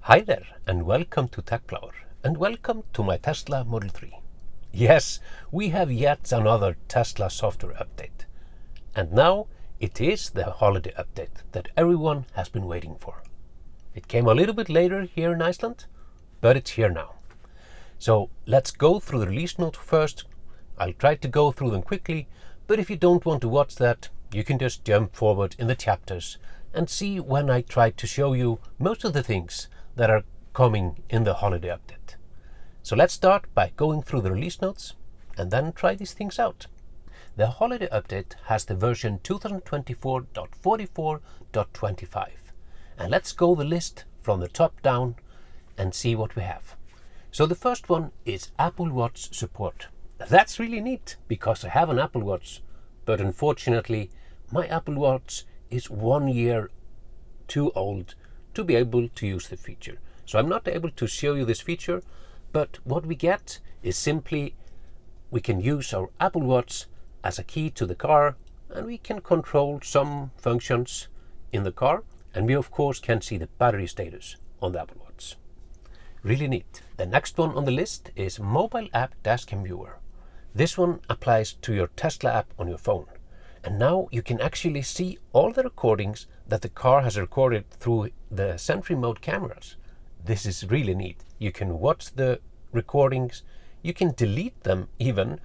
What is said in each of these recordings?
Hi there, and welcome to TechPlower, and welcome to my Tesla Model 3. Yes, we have yet another Tesla software update. And now it is the holiday update that everyone has been waiting for. It came a little bit later here in Iceland, but it's here now. So let's go through the release notes first. I'll try to go through them quickly, but if you don't want to watch that, you can just jump forward in the chapters and see when I try to show you most of the things that are coming in the holiday update. So let's start by going through the release notes and then try these things out. The holiday update has the version 2024.44.25. And let's go the list from the top down and see what we have. So the first one is Apple Watch support. That's really neat because I have an Apple Watch, but unfortunately my Apple Watch is 1 year too old to be able to use the feature. So I'm not able to show you this feature, but what we get is simply we can use our Apple Watch as a key to the car, and we can control some functions in the car, and we of course can see the battery status on the Apple Watch. Really neat. The next one on the list is Mobile App Dashcam Viewer. This one applies to your Tesla app on your phone. And now you can actually see all the recordings that the car has recorded through the Sentry mode cameras. This is really neat. You can watch the recordings, you can delete them even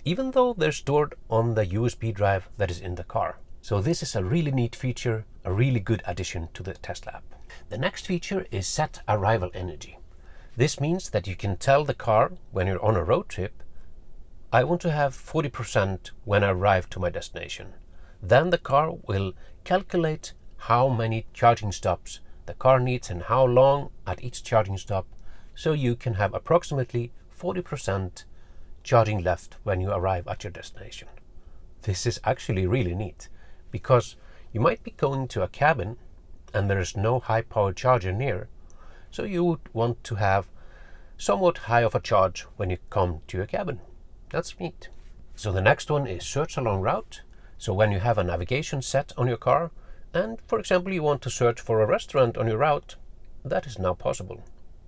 though they're stored on the USB drive that is in the car. So this is a really neat feature, a really good addition to the Tesla app. The next feature is Set Arrival Energy. This means that you can tell the car when you're on a road trip, I want to have 40% when I arrive to my destination. Then the car will calculate how many charging stops the car needs and how long at each charging stop, so you can have approximately 40% charging left when you arrive at your destination. This is actually really neat because you might be going to a cabin and there is no high power charger near, so you would want to have somewhat high of a charge when you come to your cabin. That's neat. So the next one is Search Along Route. So when you have a navigation set on your car, and for example you want to search for a restaurant on your route, that is now possible.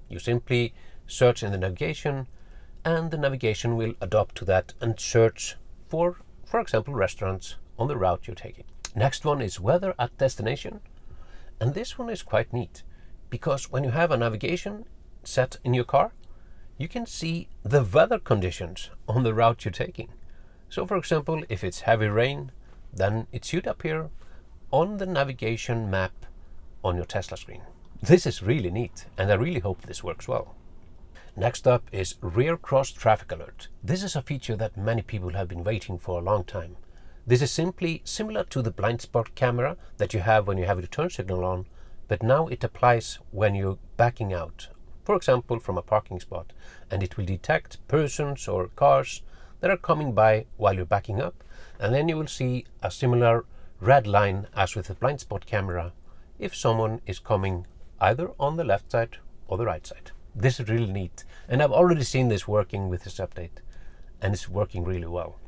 You simply search in the navigation, and the navigation will adapt to that and search for example, restaurants on the route you're taking. Next one is Weather at Destination. And this one is quite neat, because when you have a navigation set in your car, you can see the weather conditions on the route you're taking. So for example, if it's heavy rain, then it should appear on the navigation map on your Tesla screen. This is really neat, and I really hope this works well. Next up is Rear Cross Traffic Alert. This is a feature that many people have been waiting for a long time. This is simply similar to the blind spot camera that you have when you have your turn signal on, but now it applies when you're backing out, for example from a parking spot, and it will detect persons or cars that are coming by while you're backing up, and then you will see a similar red line as with the blind spot camera if someone is coming either on the left side or the right side. This is really neat, and I've already seen this working with this update, and it's working really well.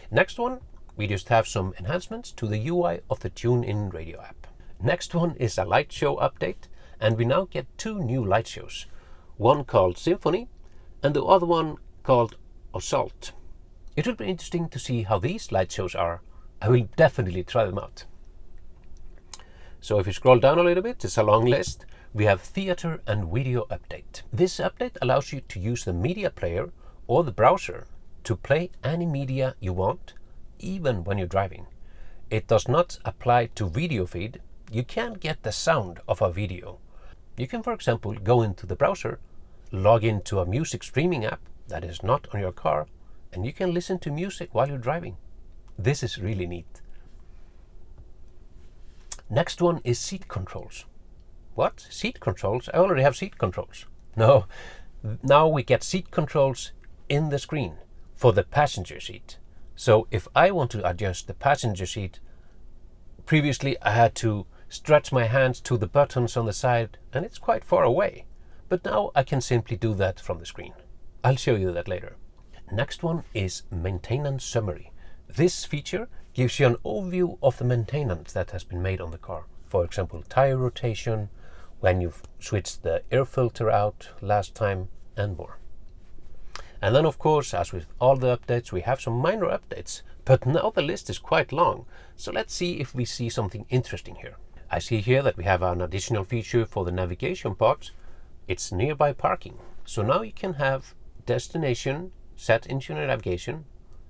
Next one, we just have some enhancements to the UI of the TuneIn radio app. Next one is a light show update, and we now get two new light shows, one called Symphony and the other one called Assault. It will be interesting to see how these light shows are. I will definitely try them out. So if you scroll down a little bit, it's a long list. We have Theater and Video Update. This update allows you to use the media player or the browser to play any media you want, even when you're driving. It does not apply to video feed. You can't get the sound of a video. You can, for example, go into the browser, log into a music streaming app that is not on your car, and you can listen to music while you're driving. This is really neat. Next one is seat controls. What? Seat controls? I already have seat controls. No, now we get seat controls in the screen for the passenger seat. So if I want to adjust the passenger seat, previously I had to stretch my hands to the buttons on the side, and it's quite far away. But now I can simply do that from the screen. I'll show you that later. Next one is Maintenance Summary. This feature gives you an overview of the maintenance that has been made on the car. For example, tire rotation, when you've switched the air filter out last time, and more. And then of course, as with all the updates, we have some minor updates, but now the list is quite long. So let's see if we see something interesting here. I see here that we have an additional feature for the navigation part. It's nearby parking. So now you can have destination set into your navigation,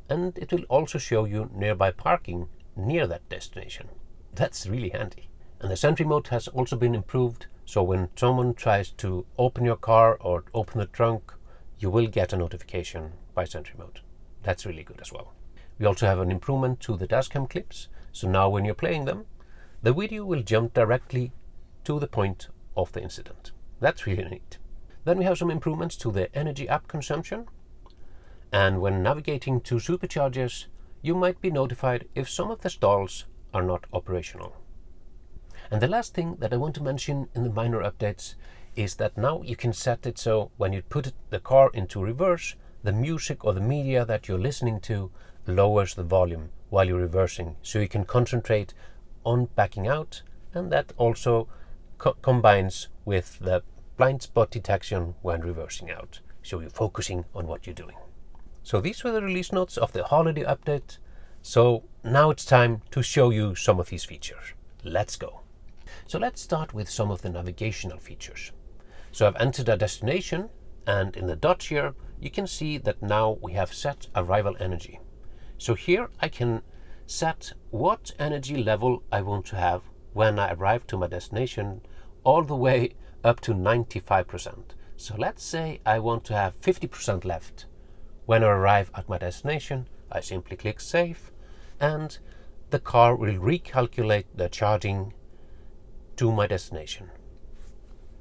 and it will also show you nearby parking near that destination. That's really handy. And the sentry mode has also been improved, so when someone tries to open your car or open the trunk, you will get a notification by sentry mode. That's really good as well. We also have an improvement to the dashcam clips, so now when you're playing them, the video will jump directly to the point of the incident. That's really neat. Then we have some improvements to the energy app consumption, and when navigating to superchargers, you might be notified if some of the stalls are not operational. And the last thing that I want to mention in the minor updates is that now you can set it so when you put the car into reverse, the music or the media that you're listening to lowers the volume while you're reversing, so you can concentrate on backing out, and that also combines with the blind spot detection when reversing out, so you're focusing on what you're doing. So these were the release notes of the holiday update. So now it's time to show you some of these features. Let's go. So let's start with some of the navigational features. So I've entered a destination, and in the dot here you can see that now we have set arrival energy. So here I can set what energy level I want to have when I arrive to my destination, all the way up to 95%. So let's say I want to have 50% left. When I arrive at my destination, I simply click save, and the car will recalculate the charging to my destination.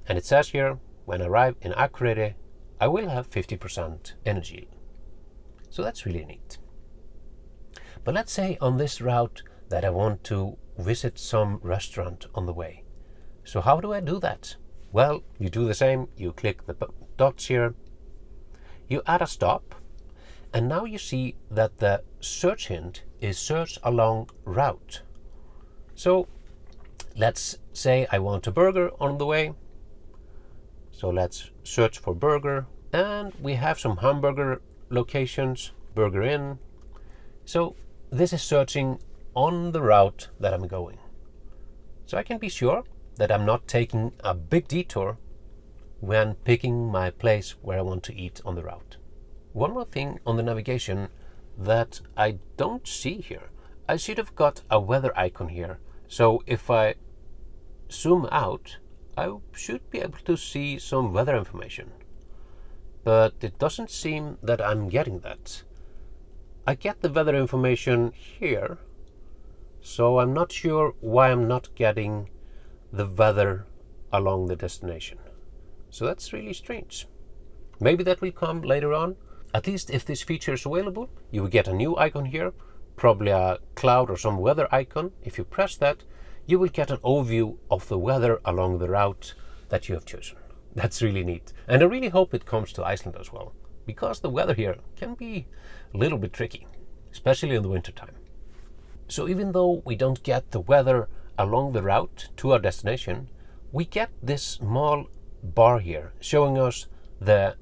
And it says here, when I arrive in Akureyri, I will have 50% energy. So that's really neat. But let's say on this route that I want to visit some restaurant on the way. So how do I do that? Well, you do the same. You click the dots here, you add a stop, and now you see that the search hint is search along route. So let's say I want a burger on the way. So let's search for burger, and we have some hamburger locations, Burger Inn. So this is searching on the route that I'm going. So I can be sure that I'm not taking a big detour when picking my place where I want to eat on the route. One more thing on the navigation that I don't see here. I should have got a weather icon here. So if I zoom out, I should be able to see some weather information. But it doesn't seem that I'm getting that. I get the weather information here, so I'm not sure why I'm not getting the weather along the destination. So that's really strange. Maybe that will come later on. At least if this feature is available, you will get a new icon here, probably a cloud or some weather icon. If you press that, you will get an overview of the weather along the route that you have chosen. That's really neat. And I really hope it comes to Iceland as well, because the weather here can be a little bit tricky, especially in the winter time. So even though we don't get the weather along the route to our destination, we get this small bar here showing us the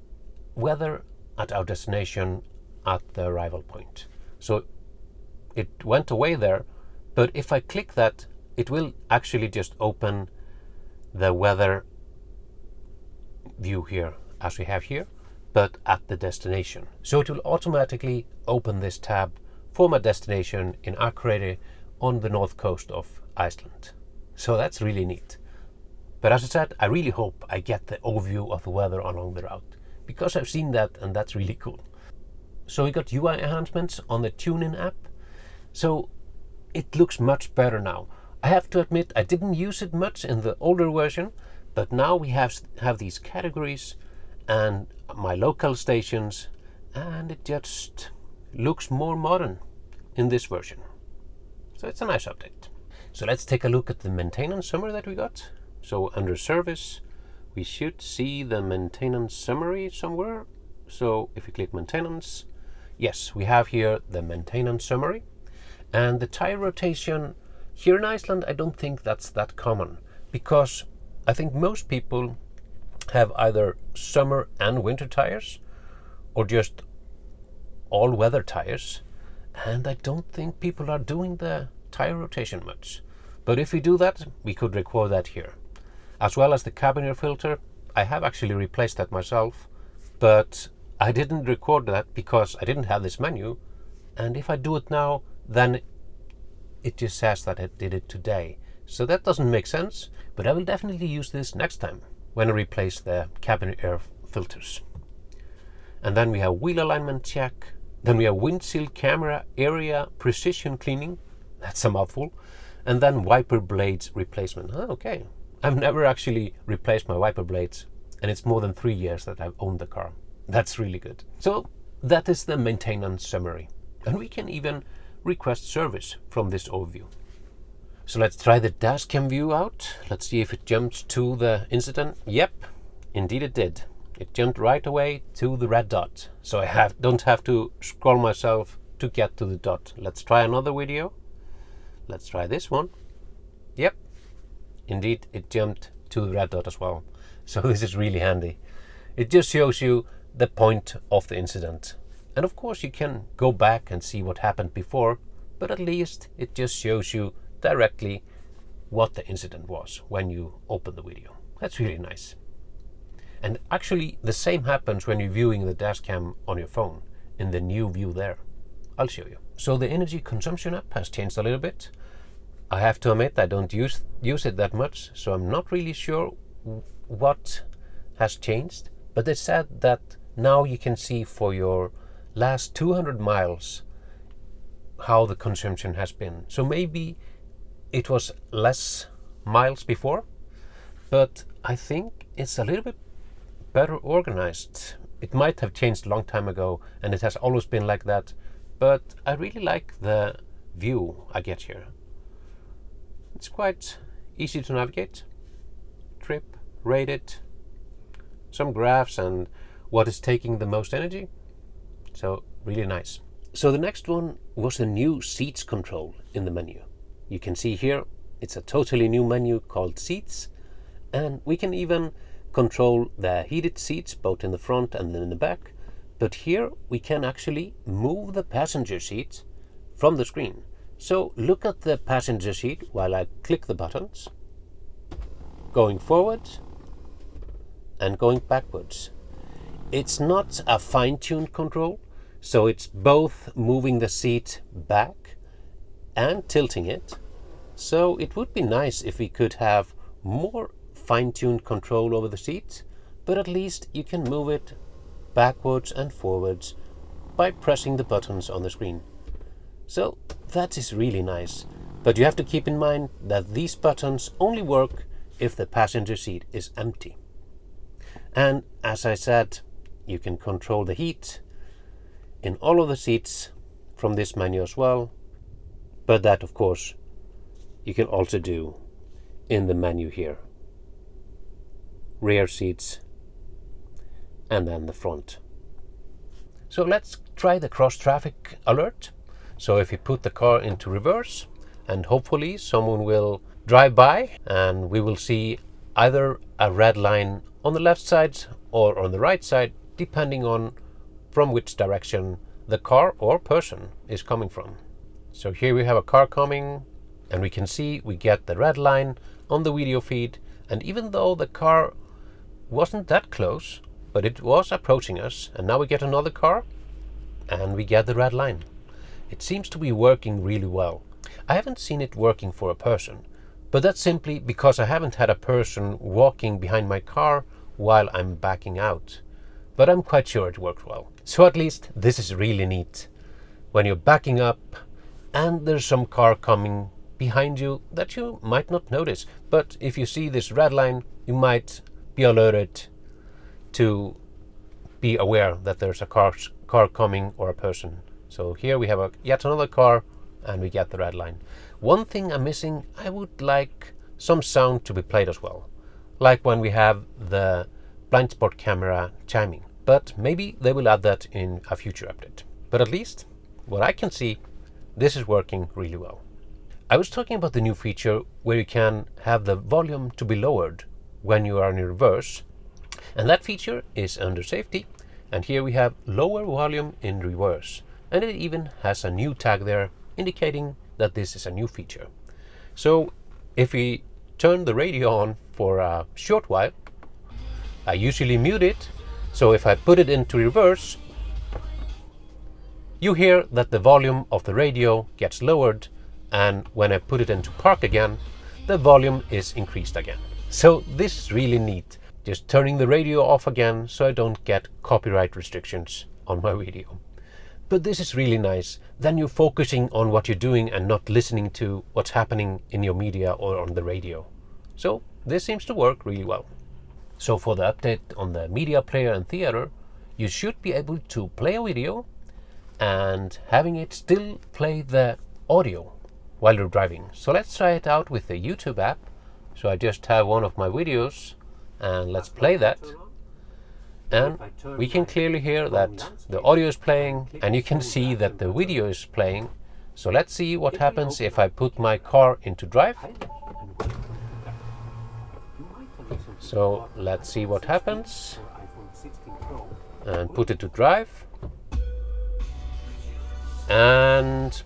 weather at our destination at the arrival point. So it went away there, but if I click that, it will actually just open the weather view here as we have here, but at the destination. So it will automatically open this tab for my destination in Akureyri on the north coast of Iceland. So that's really neat. But as I said, I really hope I get the overview of the weather along the route, because I've seen that and that's really cool. So we got UI enhancements on the TuneIn app. So it looks much better now. I have to admit, I didn't use it much in the older version, but now we have these categories and my local stations, and it just looks more modern in this version. So it's a nice update. So let's take a look at the maintenance summary that we got. So under service, we should see the maintenance summary somewhere. So if we click maintenance, yes, we have here the maintenance summary. And the tire rotation here in Iceland, I don't think that's that common, because I think most people have either summer and winter tires or just all-weather tires, and I don't think people are doing the tire rotation much. But if we do that, we could record that here. As well as the cabin air filter, I have actually replaced that myself, but I didn't record that because I didn't have this menu, and if I do it now, then it just says that I did it today. So that doesn't make sense, but I will definitely use this next time when I replace the cabin air filters. And then we have wheel alignment check. Then we have windshield camera area precision cleaning. That's a mouthful. And then wiper blades replacement. Oh, okay. I've never actually replaced my wiper blades, and it's more than 3 years that I've owned the car. That's really good. So that is the maintenance summary. And we can even request service from this overview. So let's try the dashcam view out. Let's see if it jumps to the incident. Yep, indeed it did. It jumped right away to the red dot. So I don't have to scroll myself to get to the dot. Let's try another video. Let's try this one. Yep, indeed it jumped to the red dot as well. So this is really handy. It just shows you the point of the incident. And of course you can go back and see what happened before, but at least it just shows you directly what the incident was when you open the video. That's really nice. And actually the same happens when you're viewing the dashcam on your phone in the new view there. I'll show you. So the energy consumption app has changed a little bit. I have to admit I don't use it that much, so I'm not really sure what has changed, but they said that now you can see for your last 200 miles how the consumption has been. So maybe it was less miles before, but I think it's a little bit better organized. It might have changed a long time ago, and it has always been like that, but I really like the view I get here. It's quite easy to navigate. Trip, rate it, some graphs and what is taking the most energy. So really nice. So the next one was the new seats control in the menu. You can see here it's a totally new menu called seats, and we can even control the heated seats both in the front and in the back. But here we can actually move the passenger seat from the screen. So look at the passenger seat while I click the buttons, going forwards and going backwards. It's not a fine-tuned control, so it's both moving the seat back and tilting it. So it would be nice if we could have more fine-tuned control over the seat, but at least you can move it backwards and forwards by pressing the buttons on the screen. So that is really nice, but you have to keep in mind that these buttons only work if the passenger seat is empty. And as I said, you can control the heat in all of the seats from this menu as well, but that of course you can also do in the menu here. Rear seats and then the front. So let's try the cross traffic alert. So if you put the car into reverse, and hopefully someone will drive by, and we will see either a red line on the left side or on the right side, depending on from which direction the car or person is coming from. So here we have a car coming, and we can see we get the red line on the video feed, and even though the car wasn't that close, but it was approaching us, and now we get another car and we get the red line. It seems to be working really well. I haven't seen it working for a person, but that's simply because I haven't had a person walking behind my car while I'm backing out. But I'm quite sure it works well. So at least this is really neat. When you're backing up and there's some car coming behind you that you might not notice, but if you see this red line, you might be alerted to be aware that there's a car coming or a person. So here we have yet another car and we get the red line. One thing I'm missing, I would like some sound to be played as well, like when we have the blind spot camera chiming, but maybe they will add that in a future update. But at least what I can see, this is working really well. I was talking about the new feature where you can have the volume to be lowered when you are in reverse. And that feature is under safety. And here we have lower volume in reverse. And it even has a new tag there indicating that this is a new feature. So if we turn the radio on for a short while, I usually mute it. So if I put it into reverse, you hear that the volume of the radio gets lowered, and when I put it into park again, the volume is increased again. So this is really neat. Just turning the radio off again so I don't get copyright restrictions on my video. But this is really nice. Then you're focusing on what you're doing and not listening to what's happening in your media or on the radio. So this seems to work really well. So for the update on the media player and theater, you should be able to play a video and having it still play the audio while you're driving. So let's try it out with the YouTube app. So I just have one of my videos and let's play that. And we can clearly hear that the audio is playing and you can see that the video is playing. So let's see what happens if I put my car into drive. So let's see what happens and put it to drive. And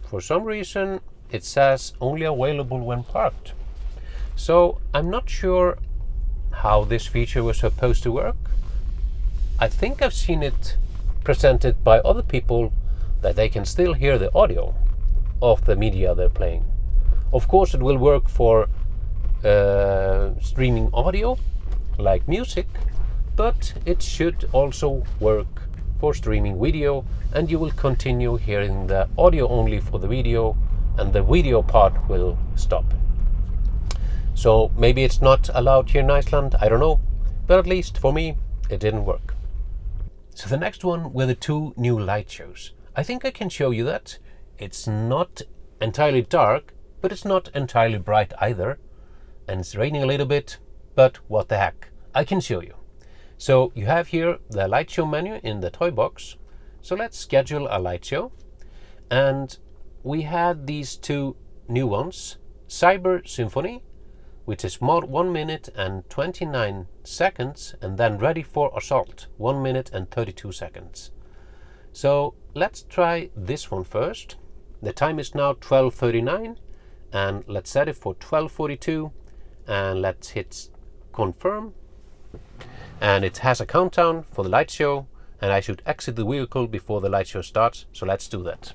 for some reason it says only available when parked. So I'm not sure how this feature was supposed to work. I think I've seen it presented by other people that they can still hear the audio of the media they're playing. Of course it will work for streaming audio like music, but it should also work for streaming video, and you will continue hearing the audio only for the video and the video part will stop. So maybe it's not allowed here in Iceland, I don't know, but at least for me it didn't work. So the next one were the two new light shows. I think I can show you that. It's not entirely dark, but it's not entirely bright either. And it's raining a little bit, but what the heck, I can show you. So you have here the light show menu in the toy box. So let's schedule a light show. And we had these two new ones, Cyber Symphony, which is 1 minute and 29 seconds, and then Ready for Assault, 1 minute and 32 seconds. So let's try this one first. The time is now 12:39, and let's set it for 12:42, and let's hit confirm. And it has a countdown for the light show, and I should exit the vehicle before the light show starts, so let's do that.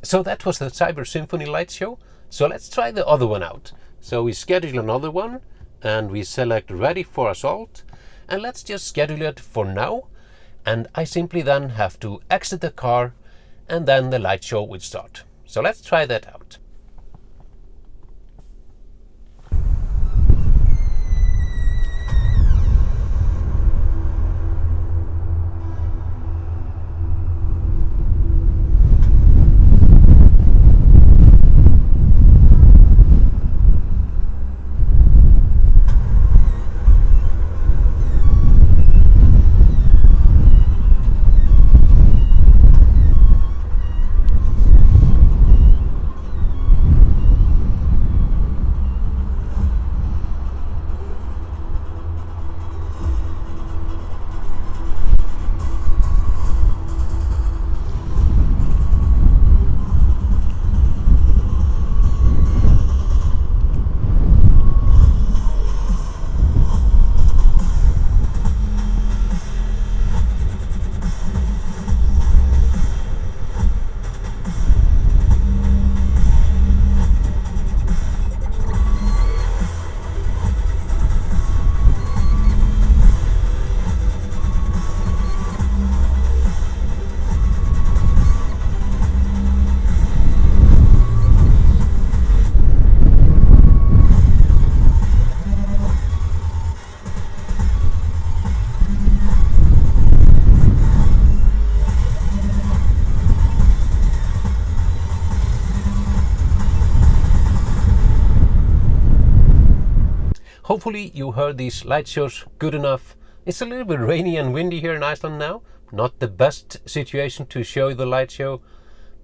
So that was the Cyber Symphony light show. So let's try the other one out. So we schedule another one and we select Ready for Assault, and let's just schedule it for now. And I simply then have to exit the car and then the light show would start. So let's try that out. Hopefully you heard these light shows good enough. It's a little bit rainy and windy here in Iceland now. Not the best situation to show you the light show,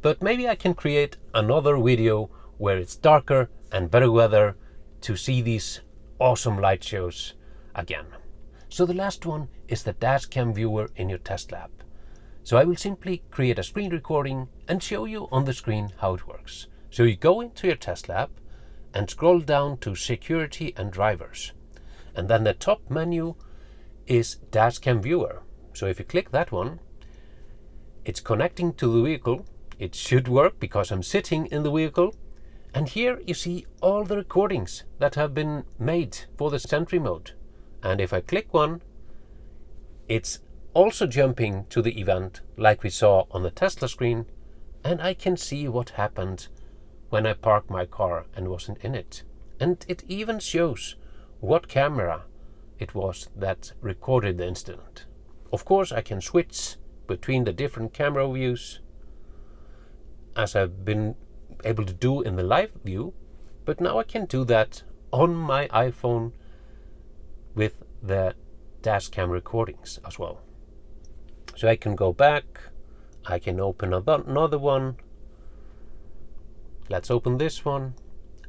but maybe I can create another video where it's darker and better weather to see these awesome light shows again. So the last one is the Dashcam viewer in your Tesla app. So I will simply create a screen recording and show you on the screen how it works. So you go into your Tesla app and scroll down to Security and Drivers. And then the top menu is Dashcam viewer. So if you click that one, it's connecting to the vehicle. It should work because I'm sitting in the vehicle. And here you see all the recordings that have been made for the Sentry mode. And if I click one, it's also jumping to the event like we saw on the Tesla screen, and I can see what happened when I parked my car and wasn't in it. And it even shows what camera it was that recorded the incident. Of course, I can switch between the different camera views as I've been able to do in the live view, but now I can do that on my iPhone with the Dashcam recordings as well. So I can go back, I can open another one. Let's open this one,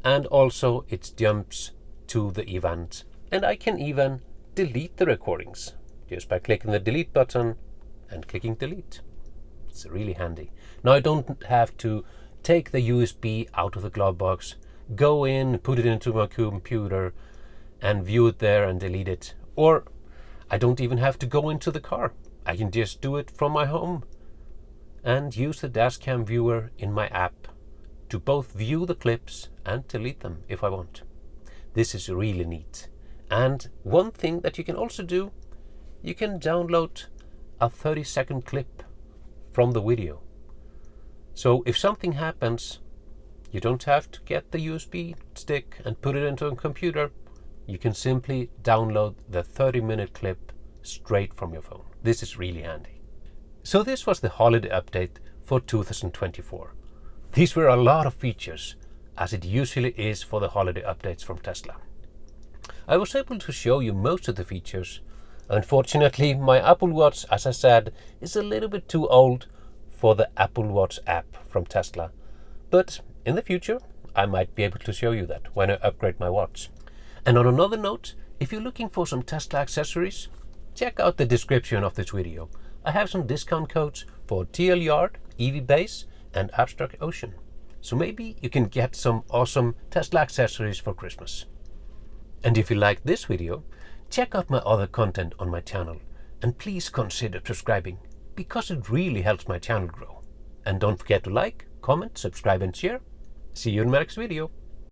and also it jumps to the event, and I can even delete the recordings just by clicking the delete button and clicking delete. It's really handy. Now I don't have to take the USB out of the glove box, go in, put it into my computer and view it there and delete it. Or I don't even have to go into the car. I can just do it from my home and use the Dashcam viewer in my app to both view the clips and delete them if I want. This is really neat. And one thing that you can also do, you can download a 30-second clip from the video. So if something happens, you don't have to get the USB stick and put it into a computer. You can simply download the 30-minute clip straight from your phone. This is really handy. So this was the holiday update for 2024. These were a lot of features, as it usually is for the holiday updates from Tesla. I was able to show you most of the features. Unfortunately, my Apple Watch, as I said, is a little bit too old for the Apple Watch app from Tesla. But in the future, I might be able to show you that when I upgrade my watch. And on another note, if you're looking for some Tesla accessories, check out the description of this video. I have some discount codes for Tlyard, EvBase and Abstract Ocean. So maybe you can get some awesome Tesla accessories for Christmas. And if you like this video, check out my other content on my channel. And please consider subscribing, because it really helps my channel grow. And don't forget to like, comment, subscribe and share. See you in my next video.